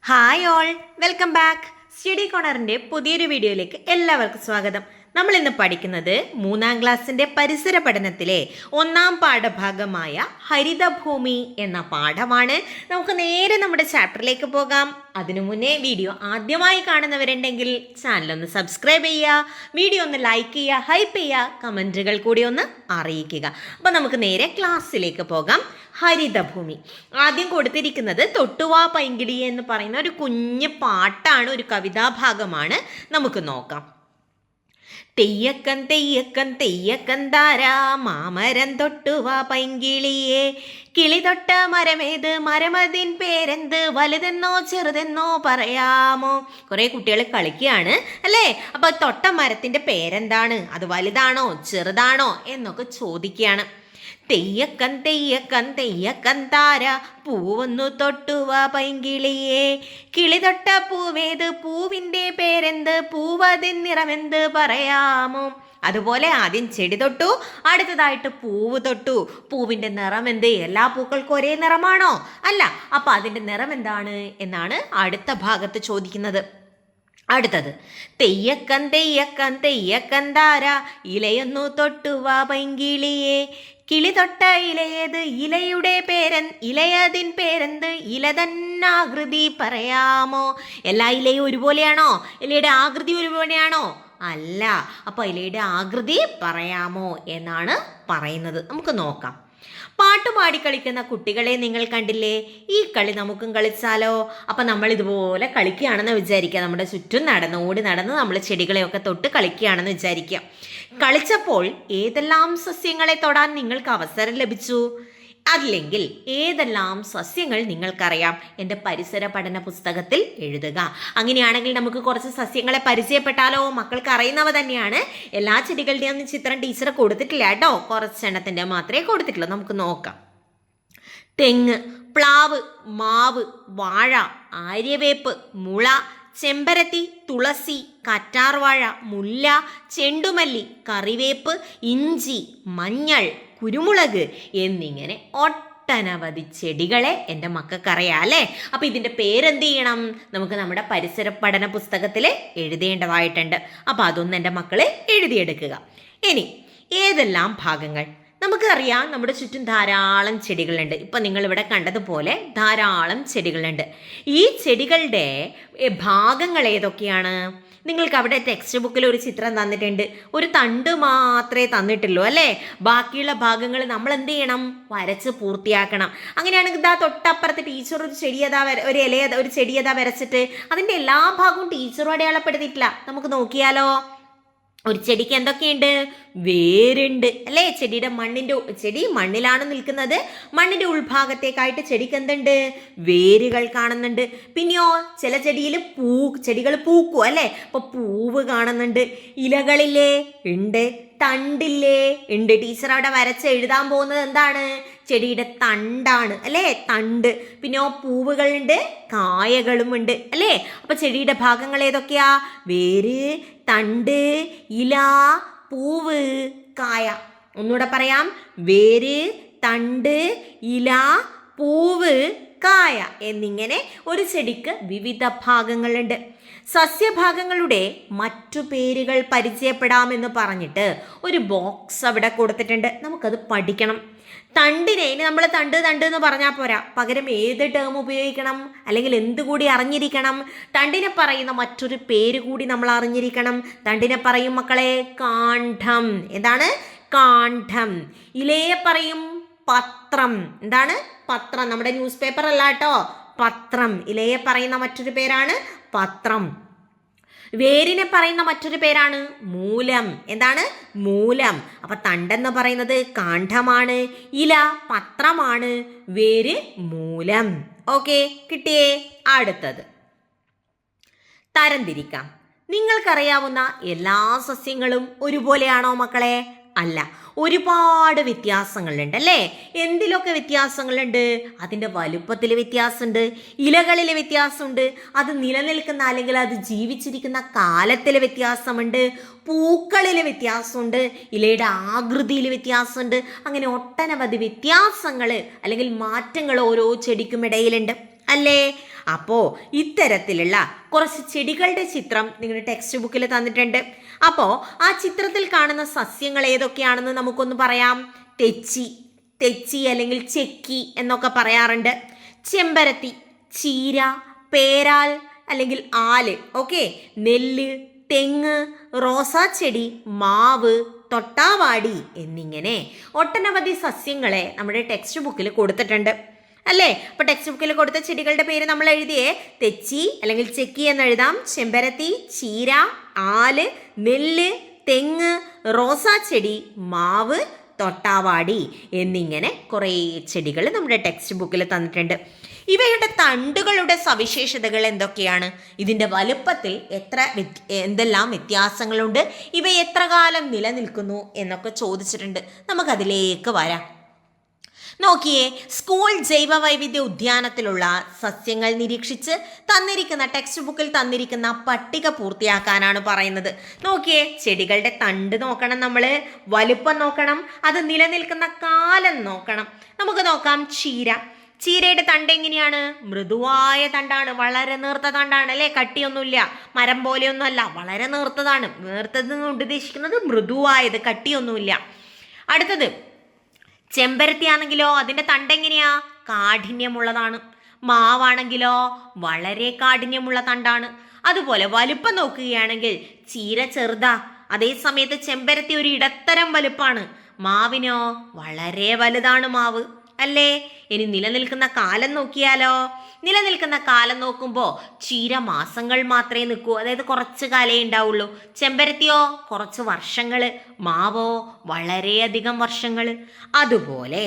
Hi all, welcome back. Study കോർണറിൻ്റെ പുതിയൊരു വീഡിയോയിലേക്ക് എല്ലാവർക്കും സ്വാഗതം. നമ്മൾ ഇന്ന് പഠിക്കുന്നത് 3ാം ക്ലാസ്സിൻ്റെ പരിസര പഠനത്തിലെ 1ാം പാഠഭാഗമായ ഹരിതഭൂമി എന്ന പാഠമാണ്. നമുക്ക് നേരെ നമ്മുടെ ചാപ്റ്ററിലേക്ക് പോകാം. അതിനു മുന്നേ വീഡിയോ ആദ്യമായി കാണുന്നവരുണ്ടെങ്കിൽ ചാനലൊന്ന് സബ്സ്ക്രൈബ് ചെയ്യുക, വീഡിയോ ഒന്ന് ലൈക്ക് ചെയ്യുക, ഹൈപ്പ് ചെയ്യുക, കമൻറ്റുകൾ കൂടി ഒന്ന് അറിയിക്കുക. അപ്പോൾ നമുക്ക് നേരെ ക്ലാസ്സിലേക്ക് പോകാം. ഹരിതഭൂമി ആദ്യം കൊടുത്തിരിക്കുന്നത് തൊട്ടുവാ പൈങ്കിളി എന്ന് പറയുന്ന ഒരു കുഞ്ഞു പാട്ടാണ്, ഒരു കവിതാഭാഗമാണ്. നമുക്ക് നോക്കാം. തെയ്യക്കൻ തെയ്യക്കൻ തെയ്യക്കൻ താരാ മാമരം തൊട്ടുവാ പൈങ്കിളിയെ, കിളി തൊട്ട മരമേത് മരമതിൻ പേരെന്ത് വലുതെന്നോ ചെറുതെന്നോ പറയാമോ. കുറേ കുട്ടികൾ കളിക്കുകയാണ് അല്ലേ. അപ്പോൾ തൊട്ട മരത്തിൻ്റെ പേരെന്താണ്, അത് വലുതാണോ ചെറുതാണോ എന്നൊക്കെ ചോദിക്കുകയാണ്. തെയ്യക്കൻ തെയ്യക്കൻ തെയ്യക്കൻ താര പൂവൊന്നു തൊട്ടുവാ പൈങ്കിളിയെ, കിളി തൊട്ട പൂവേത് പൂവിൻ്റെ പേരെന്ത് പൂവതിൻ നിറമെന്ത് പറയാമോ. അതുപോലെ ആദ്യം ചെടി തൊട്ടു, അടുത്തതായിട്ട് പൂവ് തൊട്ടു. പൂവിൻ്റെ നിറം എന്ത്? എല്ലാ പൂക്കൾക്കും ഒരേ നിറമാണോ? അല്ല. അപ്പം അതിൻ്റെ നിറം എന്താണ് എന്നാണ് അടുത്ത ഭാഗത്ത് ചോദിക്കുന്നത്. അടുത്തത് തെയ്യക്കൻ തെയ്യക്കൻ തെയ്യക്കൻ താര ഇലയൊന്നു തൊട്ടുവാ പൈങ്കിളിയെ, കിളി തൊട്ട ഇലയേത് ഇലയുടെ ഇലയതിൻ പേരെന്ത് ഇല തന്നാകൃതി പറയാമോ. എല്ലാ ഇലയും ഒരുപോലെയാണോ? ഇലയുടെ ആകൃതി ഒരുപോലെയാണോ? അല്ല. അപ്പോൾ ഇലയുടെ ആകൃതി പറയാമോ എന്നാണ് പറയുന്നത്. നമുക്ക് നോക്കാം. പാട്ടുപാടി കളിക്കുന്ന കുട്ടികളെ നിങ്ങൾ കണ്ടില്ലേ? ഈ കളി നമുക്കും കളിച്ചാലോ? അപ്പം നമ്മൾ ഇതുപോലെ കളിക്കുകയാണെന്ന് വിചാരിക്കുക. നമ്മുടെ ചുറ്റും ഓടി നടന്ന് നമ്മൾ ചെടികളെയൊക്കെ തൊട്ട് കളിക്കുകയാണെന്ന് വിചാരിക്കുക. കളിച്ചപ്പോൾ ഏതെല്ലാം സസ്യങ്ങളെ തൊടാൻ നിങ്ങൾക്ക് അവസരം ലഭിച്ചു? അല്ലെങ്കിൽ ഏതെല്ലാം സസ്യങ്ങൾ നിങ്ങൾക്കറിയാം? എൻ്റെ പരിസര പഠന പുസ്തകത്തിൽ എഴുതുക. അങ്ങനെയാണെങ്കിൽ നമുക്ക് കുറച്ച് സസ്യങ്ങളെ പരിചയപ്പെട്ടാലോ? മക്കൾക്ക് അറിയുന്നവ തന്നെയാണ്. എല്ലാ ചെടികളുടെയും ഒന്നും ചിത്രം ടീച്ചർ കൊടുത്തിട്ടില്ല കേട്ടോ, കുറച്ചെണ്ണത്തിൻ്റെ മാത്രമേ കൊടുത്തിട്ടുള്ളൂ. നമുക്ക് നോക്കാം. തെങ്ങ്, പ്ലാവ്, മാവ്, വാഴ, ആര്യവേപ്പ്, മുള, ചെമ്പരത്തി, തുളസി, കറ്റാർവാഴ, മുല്ല, ചെണ്ടുമല്ലി, കറിവേപ്പ്, ഇഞ്ചി, മഞ്ഞൾ, കുരുമുളക് എന്നിങ്ങനെ ഒട്ടനവധി ചെടികളെ എൻ്റെ മക്കൾക്കറിയാം അല്ലേ. അപ്പോൾ ഇതിൻ്റെ പേരെന്ത് ചെയ്യണം? നമുക്ക് നമ്മുടെ പരിസര പഠന പുസ്തകത്തിൽ എഴുതേണ്ടതായിട്ടുണ്ട്. അപ്പോൾ അതൊന്ന് എൻ്റെ മക്കൾ എഴുതിയെടുക്കുക. ഇനി ഏതെല്ലാം ഭാഗങ്ങൾ? നമുക്കറിയാം നമ്മുടെ ചുറ്റും ധാരാളം ചെടികളുണ്ട്. ഇപ്പം നിങ്ങളിവിടെ കണ്ടതുപോലെ ധാരാളം ചെടികളുണ്ട്. ഈ ചെടികളുടെ ഭാഗങ്ങൾ ഏതൊക്കെയാണ്? നിങ്ങൾക്ക് അവിടെ ടെക്സ്റ്റ് ബുക്കിൽ ഒരു ചിത്രം തന്നിട്ടുണ്ട്. ഒരു തണ്ട് മാത്രമേ തന്നിട്ടുള്ളൂ അല്ലേ. ബാക്കിയുള്ള ഭാഗങ്ങൾ നമ്മൾ എന്ത് ചെയ്യണം? വരച്ച് പൂർത്തിയാക്കണം. അങ്ങനെയാണെങ്കിൽ ഇതാ തൊട്ടപ്പുറത്ത് ടീച്ചർ ഒരു ചെടിയതാ ഒരു ചെടിയതാ വരച്ചിട്ട് അതിൻ്റെ എല്ലാ ഭാഗവും ടീച്ചറും അടയാളപ്പെടുത്തിയിട്ടില്ല. നമുക്ക് നോക്കിയാലോ? ഒരു ചെടിക്ക് എന്തൊക്കെയുണ്ട്? വേരുണ്ട് അല്ലേ. ചെടി മണ്ണിലാണ് നിൽക്കുന്നത്. മണ്ണിന്റെ ഉൾഭാഗത്തേക്കായിട്ട് ചെടിക്ക് എന്തുണ്ട്? വേരുകൾ കാണുന്നുണ്ട്. പിന്നെയോ ചില ചെടികൾ പൂക്കും അല്ലേ. അപ്പൊ പൂവ് കാണുന്നുണ്ട്. ഇലകളില്ലേ? ഉണ്ട്. തണ്ടില്ലേ? ഉണ്ട്. ടീച്ചർ അവിടെ വരച്ച് എഴുതാൻ പോകുന്നത് എന്താണ്? ചെടിയുടെ തണ്ടാണ് അല്ലേ. തണ്ട്. പിന്നെ പൂവുകളുണ്ട്, കായകളും ഉണ്ട് അല്ലേ. അപ്പൊ ചെടിയുടെ ഭാഗങ്ങൾ ഏതൊക്കെയാ? വേര്, തണ്ട്, ഇല, പൂവ്, കായ. ഒന്നുകൂടെ പറയാം. വേര്, തണ്ട്, ഇല, പൂവ്, കായ എന്നിങ്ങനെ ഒരു ചെടിക്ക് വിവിധ ഭാഗങ്ങളുണ്ട്. സസ്യഭാഗങ്ങളുടെ മറ്റു പേരുകൾ പരിചയപ്പെടാമെന്ന് പറഞ്ഞിട്ട് ഒരു ബോക്സ് അവിടെ കൊടുത്തിട്ടുണ്ട്. നമുക്കത് പഠിക്കണം. തണ്ടിനെ ഇനി നമ്മൾ തണ്ട് എന്ന് പറഞ്ഞാൽ പോരാ, പകരം ഏത് ടേം ഉപയോഗിക്കണം? അല്ലെങ്കിൽ എന്തുകൂടി അറിഞ്ഞിരിക്കണം? തണ്ടിനെ പറയുന്ന മറ്റൊരു പേര് കൂടി നമ്മൾ അറിഞ്ഞിരിക്കണം. തണ്ടിനെ പറയും മക്കളെ കാണ്ഡം. എന്താണ്? കാണ്ഡം. ഇലയെ പറയും പത്രം. എന്താണ്? പത്രം. നമ്മുടെ ന്യൂസ് പേപ്പർ അല്ല കേട്ടോ, പത്രം. ഇലയെ പറയുന്ന മറ്റൊരു പേരാണ് പത്രം. വേരിനെ പറയുന്ന മറ്റൊരു പേരാണ് മൂലം. എന്താണ്? മൂലം. അപ്പൊ തണ്ടെന്ന് പറയുന്നത് കാണ്ഡമാണ്, ഇല പത്രമാണ്, വേര് മൂലം. ഓക്കെ, കിട്ടിയേ? അടുത്തത് തരംതിരിക്കാം. നിങ്ങൾക്കറിയാവുന്ന എല്ലാ സസ്യങ്ങളും ഒരുപോലെയാണോ മക്കളെ? അല്ല, ഒരുപാട് വ്യത്യാസങ്ങളുണ്ട് അല്ലേ. എന്തിലൊക്കെ വ്യത്യാസങ്ങളുണ്ട്? അതിൻ്റെ വലുപ്പത്തിൽ വ്യത്യാസമുണ്ട്, ഇലകളിൽ വ്യത്യാസമുണ്ട്, അത് നിലനിൽക്കുന്ന അല്ലെങ്കിൽ അത് ജീവിച്ചിരിക്കുന്ന കാലത്തിൽ വ്യത്യാസമുണ്ട്, പൂക്കളിൽ വ്യത്യാസമുണ്ട്, ഇലയുടെ ആകൃതിയിൽ വ്യത്യാസമുണ്ട്. അങ്ങനെ ഒട്ടനവധി വ്യത്യാസങ്ങൾ അല്ലെങ്കിൽ മാറ്റങ്ങൾ ഓരോ ചെടിക്കും ഇടയിലുണ്ട് അല്ലേ. അപ്പോൾ ഇത്തരത്തിലുള്ള കുറച്ച് ചെടികളുടെ ചിത്രം നിങ്ങളുടെ ടെക്സ്റ്റ് ബുക്കിൽ തന്നിട്ടുണ്ട്. അപ്പോൾ ആ ചിത്രത്തിൽ കാണുന്ന സസ്യങ്ങൾ ഏതൊക്കെയാണെന്ന് നമുക്കൊന്ന് പറയാം. തെച്ചി അല്ലെങ്കിൽ ചെക്കി എന്നൊക്കെ പറയാറുണ്ട്. ചെമ്പരത്തി, ചീര, പേരാൽ അല്ലെങ്കിൽ ആല്, ഓക്കെ, നെല്ല്, തെങ്ങ്, റോസാച്ചെടി, മാവ്, തൊട്ടാവാടി എന്നിങ്ങനെ ഒട്ടനവധി സസ്യങ്ങളെ നമ്മുടെ ടെക്സ്റ്റ് ബുക്കിൽ കൊടുത്തിട്ടുണ്ട് അല്ലേ. അപ്പൊ ടെക്സ്റ്റ് ബുക്കിൽ കൊടുത്ത ചെടികളുടെ പേര് നമ്മൾ എഴുതിയേ തെച്ചി അല്ലെങ്കിൽ ചെക്കി എന്നെഴുതാം. ചെമ്പരത്തി, ചീര, ആല്, നെല്ല്, തെങ്ങ്, റോസാച്ചെടി, മാവ്, തൊട്ടാവാടി എന്നിങ്ങനെ കുറേ ചെടികൾ നമ്മുടെ ടെക്സ്റ്റ് ബുക്കിൽ തന്നിട്ടുണ്ട്. ഇവയുടെ തണ്ടുകളുടെ സവിശേഷതകൾ എന്തൊക്കെയാണ്? ഇതിൻ്റെ വലുപ്പത്തിൽ എന്തെല്ലാം വ്യത്യാസങ്ങളുണ്ട്? ഇവ എത്ര കാലം നിലനിൽക്കുന്നു എന്നൊക്കെ ചോദിച്ചിട്ടുണ്ട്. നമുക്കതിലേക്ക് വരാം. നോക്കിയേ, സ്കൂൾ ജൈവ വൈവിധ്യ ഉദ്യാനത്തിലുള്ള സസ്യങ്ങൾ നിരീക്ഷിച്ച് തന്നിരിക്കുന്ന ടെക്സ്റ്റ് ബുക്കിൽ തന്നിരിക്കുന്ന പട്ടിക പൂർത്തിയാക്കാനാണ് പറയുന്നത്. നോക്കിയേ, ചെടികളുടെ തണ്ട് നോക്കണം, നമ്മൾ വലുപ്പം നോക്കണം, അത് നിലനിൽക്കുന്ന കാലം നോക്കണം. നമുക്ക് നോക്കാം. ചീരയുടെ തണ്ട് എങ്ങനെയാണ്? മൃദുവായ തണ്ടാണ്, വളരെ നേർത്ത തണ്ടാണ് അല്ലേ, കട്ടിയൊന്നുമില്ല, മരം പോലെയൊന്നും അല്ല, വളരെ നേർത്തതാണ്. നേർത്തതെന്ന് ഉദ്ദേശിക്കുന്നത് മൃദുവായത്, കട്ടിയൊന്നുമില്ല. അടുത്തത് ചെമ്പരത്തി ആണെങ്കിലോ അതിൻ്റെ തണ്ട് എങ്ങനെയാ? കാഠിന്യമുള്ളതാണ്. മാവാണെങ്കിലോ വളരെ കാഠിന്യമുള്ള തണ്ടാണ്. അതുപോലെ വലുപ്പം നോക്കുകയാണെങ്കിൽ ചീര ചെറുതാ, അതേ സമയത്ത് ചെമ്പരത്തി ഒരു ഇടത്തരം വലുപ്പാണ്. മാവിനോ വളരെ വലുതാണ് മാവ് അല്ലേ. ഇനി നിലനിൽക്കുന്ന കാലം നോക്കിയാലോ? നിലനിൽക്കുന്ന കാലം നോക്കുമ്പോൾ ചീര മാസങ്ങൾ മാത്രമേ നിൽക്കൂ, അതായത് കുറച്ച് കാലേ ഉണ്ടാവുള്ളൂ. ചെമ്പരത്തിയോ കുറച്ച് വർഷങ്ങൾ, മാവോ വളരെയധികം വർഷങ്ങൾ. അതുപോലെ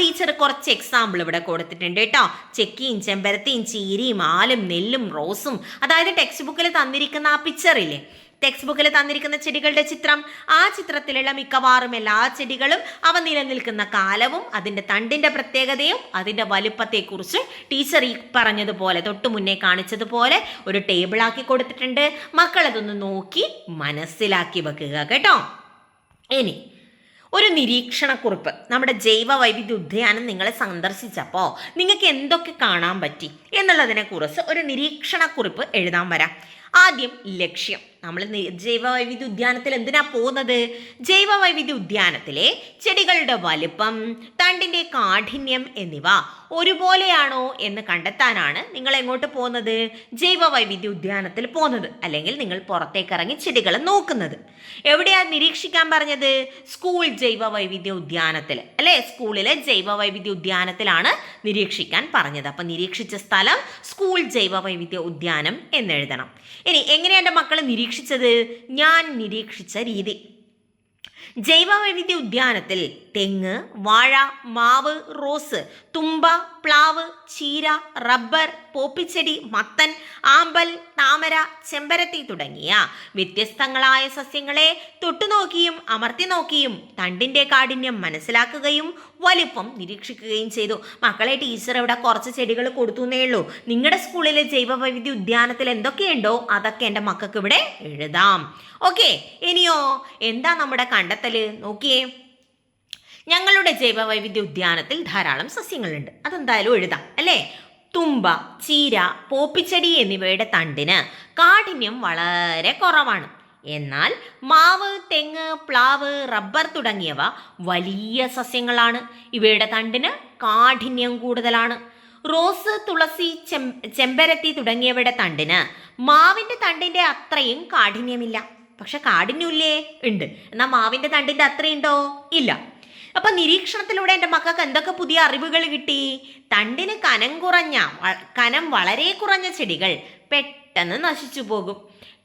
ടീച്ചർ കുറച്ച് എക്സാമ്പിൾ ഇവിടെ കൊടുത്തിട്ടുണ്ട് കേട്ടോ. ചെക്കിയും ചെമ്പരത്തിയും ചീരയും ആലും നെല്ലും റോസും, അതായത് ടെക്സ്റ്റ് ബുക്കിൽ തന്നിരിക്കുന്ന ആ പിക്ചറില്ലേ, ടെക്സ്റ്റ് ബുക്കിൽ തന്നിരിക്കുന്ന ചെടികളുടെ ചിത്രം, ആ ചിത്രത്തിലുള്ള മിക്കവാറും എല്ലാ ചെടികളും അവ നിലനിൽക്കുന്ന കാലവും അതിൻ്റെ തണ്ടിൻ്റെ പ്രത്യേകതയും അതിൻ്റെ വലുപ്പത്തെക്കുറിച്ച് ടീച്ചർ ഈ പറഞ്ഞതുപോലെ തൊട്ടു മുന്നേ കാണിച്ചതുപോലെ ഒരു ടേബിളാക്കി കൊടുത്തിട്ടുണ്ട്. മക്കളതൊന്ന് നോക്കി മനസ്സിലാക്കി വെക്കുക കേട്ടോ. ഇനി ഒരു നിരീക്ഷണക്കുറിപ്പ്. നമ്മുടെ ജൈവ വൈവിധ്യ ഉദ്യാനം നിങ്ങളെ സന്ദർശിച്ചപ്പോൾ നിങ്ങൾക്ക് എന്തൊക്കെ കാണാൻ പറ്റി എന്നുള്ളതിനെക്കുറിച്ച് ഒരു നിരീക്ഷണക്കുറിപ്പ് എഴുതാൻ വരാം. ആദ്യം ലക്ഷ്യം. നമ്മൾ ജൈവ വൈവിധ്യ ഉദ്യാനത്തിൽ എന്തിനാ പോകുന്നത്? ജൈവ വൈവിധ്യ ഉദ്യാനത്തിലെ ചെടികളുടെ വലുപ്പം, തണ്ടിൻ്റെ കാഠിന്യം എന്നിവ ഒരുപോലെയാണോ എന്ന് കണ്ടെത്താനാണ് നിങ്ങൾ എങ്ങോട്ട് പോകുന്നത്? ജൈവ വൈവിധ്യ ഉദ്യാനത്തിൽ പോകുന്നത്, അല്ലെങ്കിൽ നിങ്ങൾ പുറത്തേക്ക് ഇറങ്ങി ചെടികൾ നോക്കുന്നത്. എവിടെയാ നിരീക്ഷിക്കാൻ പറഞ്ഞത്? സ്കൂൾ ജൈവ വൈവിധ്യ ഉദ്യാനത്തിൽ അല്ലേ. സ്കൂളിലെ ജൈവ വൈവിധ്യ ഉദ്യാനത്തിലാണ് നിരീക്ഷിക്കാൻ പറഞ്ഞത്. അപ്പം നിരീക്ഷിച്ച സ്ഥലം സ്കൂൾ ജൈവ വൈവിധ്യ ഉദ്യാനം എന്നെഴുതണം. ഇനി എങ്ങനെയാ എൻ്റെ മക്കൾ നിരീക്ഷിച്ചത്? ഞാൻ നിരീക്ഷിച്ച രീതി. ജൈവ വൈവിധ്യ ഉദ്യാനത്തിൽ തെങ്ങ്, വാഴ, മാവ്, റോസ്, തുമ്പ, പ്ലാവ്, ചീര, റബ്ബർ, പോപ്പിച്ചെടി, മത്തൻ, ആമ്പൽ, താമര, ചെമ്പരത്തി തുടങ്ങിയ വ്യത്യസ്തങ്ങളായ സസ്യങ്ങളെ തൊട്ടുനോക്കിയും അമർത്തി നോക്കിയും തണ്ടിൻ്റെ കാഠിന്യം മനസ്സിലാക്കുകയും വലിപ്പം നിരീക്ഷിക്കുകയും ചെയ്തു. മക്കളെ, ടീച്ചർ ഇവിടെ കുറച്ച് ചെടികൾ കൊടുത്തുന്നേ ഉള്ളൂ. നിങ്ങളുടെ സ്കൂളിലെ ജൈവ വൈവിധ്യ ഉദ്യാനത്തിൽ എന്തൊക്കെയുണ്ടോ അതൊക്കെ എൻ്റെ മക്കൾക്ക് ഇവിടെ എഴുതാം. ഓക്കെ, ഇനിയോ എന്താ നമ്മുടെ കണ്ടെത്തല്? നോക്കിയേ, ഞങ്ങളുടെ ജൈവ വൈവിധ്യ ഉദ്യാനത്തിൽ ധാരാളം സസ്യങ്ങളുണ്ട്, അതെന്തായാലും എഴുതാം അല്ലേ. തുമ്പ, ചീര, പോപ്പിച്ചെടി എന്നിവയുടെ തണ്ടിന് കാഠിന്യം വളരെ കുറവാണ്. എന്നാൽ മാവ്, തെങ്ങ്, പ്ലാവ്, റബ്ബർ തുടങ്ങിയവ വലിയ സസ്യങ്ങളാണ്. ഇവയുടെ തണ്ടിന് കാഠിന്യം കൂടുതലാണ്. റോസ്, തുളസി, ചെമ്പരത്തി തുടങ്ങിയവയുടെ തണ്ടിന് മാവിൻ്റെ തണ്ടിൻ്റെ അത്രയും കാഠിന്യമില്ല. പക്ഷെ കാഠിന്യമില്ലേ? ഉണ്ട്. എന്നാൽ മാവിൻ്റെ തണ്ടിൻ്റെ അത്രയുണ്ടോ? ഇല്ല. അപ്പൊ നിരീക്ഷണത്തിലൂടെ എൻ്റെ മക്കൾക്ക് എന്തൊക്കെ പുതിയ അറിവുകൾ കിട്ടി? തണ്ടിന് കനം വളരെ കുറഞ്ഞ ചെടികൾ പെട്ടെന്ന് നശിച്ചു പോകും.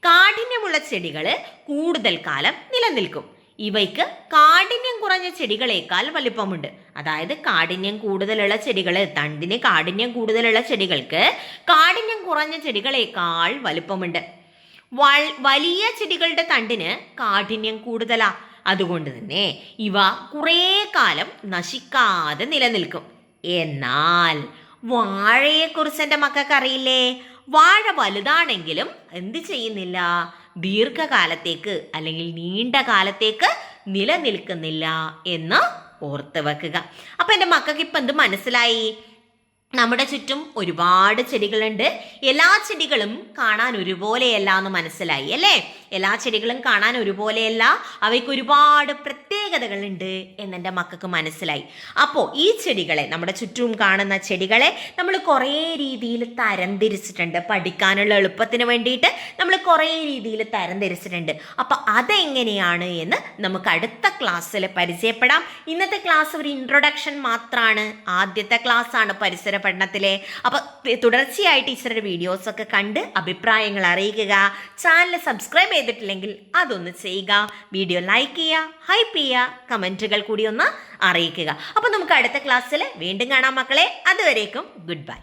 കാഠിന്യമുള്ള ചെടികൾ കൂടുതൽ കാലം നിലനിൽക്കും. ഇവയ്ക്ക് കാഠിന്യം കുറഞ്ഞ ചെടികളേക്കാൾ വലിപ്പമുണ്ട്. അതായത് കാഠിന്യം കൂടുതലുള്ള ചെടികൾ, തണ്ടിന് കാഠിന്യം കൂടുതലുള്ള ചെടികൾക്ക് കാഠിന്യം കുറഞ്ഞ ചെടികളേക്കാൾ വലിപ്പമുണ്ട്. വലിയ ചെടികളുടെ തണ്ടിന് കാഠിന്യം കൂടുതലാ. അതുകൊണ്ട് തന്നെ ഇവ കുറേ കാലം നശിക്കാതെ നിലനിൽക്കും. എന്നാൽ വാഴയെക്കുറിച്ച് എൻ്റെ മക്കൾക്ക് അറിയില്ലേ? വാഴ വലുതാണെങ്കിലും എന്ത് ചെയ്യുന്നില്ല? ദീർഘകാലത്തേക്ക് അല്ലെങ്കിൽ നീണ്ട കാലത്തേക്ക് നിലനിൽക്കുന്നില്ല എന്ന് ഓർത്ത് വെക്കുക. അപ്പം എൻ്റെ മക്കൾക്ക് ഇപ്പം എന്ത് മനസ്സിലായി? നമ്മുടെ ചുറ്റും ഒരുപാട് ചെടികളുണ്ട്. എല്ലാ ചെടികളും കാണാൻ ഒരുപോലെയല്ല എന്ന് മനസ്സിലായി അല്ലേ? എല്ലാ ചെടികളും കാണാൻ ഒരുപോലെയല്ല, അവയ്ക്ക് ഒരുപാട് പ്രത്യേകതകളുണ്ട് എന്നെൻ്റെ മക്കൾക്ക് മനസ്സിലായി. അപ്പോൾ ഈ ചെടികളെ, നമ്മുടെ ചുറ്റും കാണുന്ന ചെടികളെ നമ്മൾ കുറേ രീതിയിൽ തരംതിരിച്ചിട്ടുണ്ട്. പഠിക്കാനുള്ള എളുപ്പത്തിന് വേണ്ടിയിട്ട് നമ്മൾ കുറേ രീതിയിൽ തരംതിരിച്ചിട്ടുണ്ട്. അപ്പോൾ അതെങ്ങനെയാണ് എന്ന് നമുക്ക് അടുത്ത ക്ലാസ്സിൽ പരിചയപ്പെടാം. ഇന്നത്തെ ക്ലാസ് ഒരു ഇൻട്രൊഡക്ഷൻ മാത്രമാണ്, ആദ്യത്തെ ക്ലാസ് ആണ് പരിസര പഠനത്തിലെ. അപ്പോൾ തുടർച്ചയായി ടീച്ചറുടെ വീഡിയോസൊക്കെ കണ്ട് അഭിപ്രായങ്ങൾ അറിയിക്കുക. ചാനൽ സബ്സ്ക്രൈബ് ചെയ്തിട്ടില്ലെങ്കിൽ അതൊന്ന് ചെയ്യുക. വീഡിയോ ലൈക്ക് ചെയ്യുക, ഹൈപ്പ് ചെയ്യുക, കമൻറ്റുകൾ കൂടി ഒന്ന് അറിയിക്കുക. അപ്പോൾ നമുക്ക് അടുത്ത ക്ലാസ്സിൽ വീണ്ടും കാണാം മക്കളെ. അതുവരേക്കും ഗുഡ് ബൈ.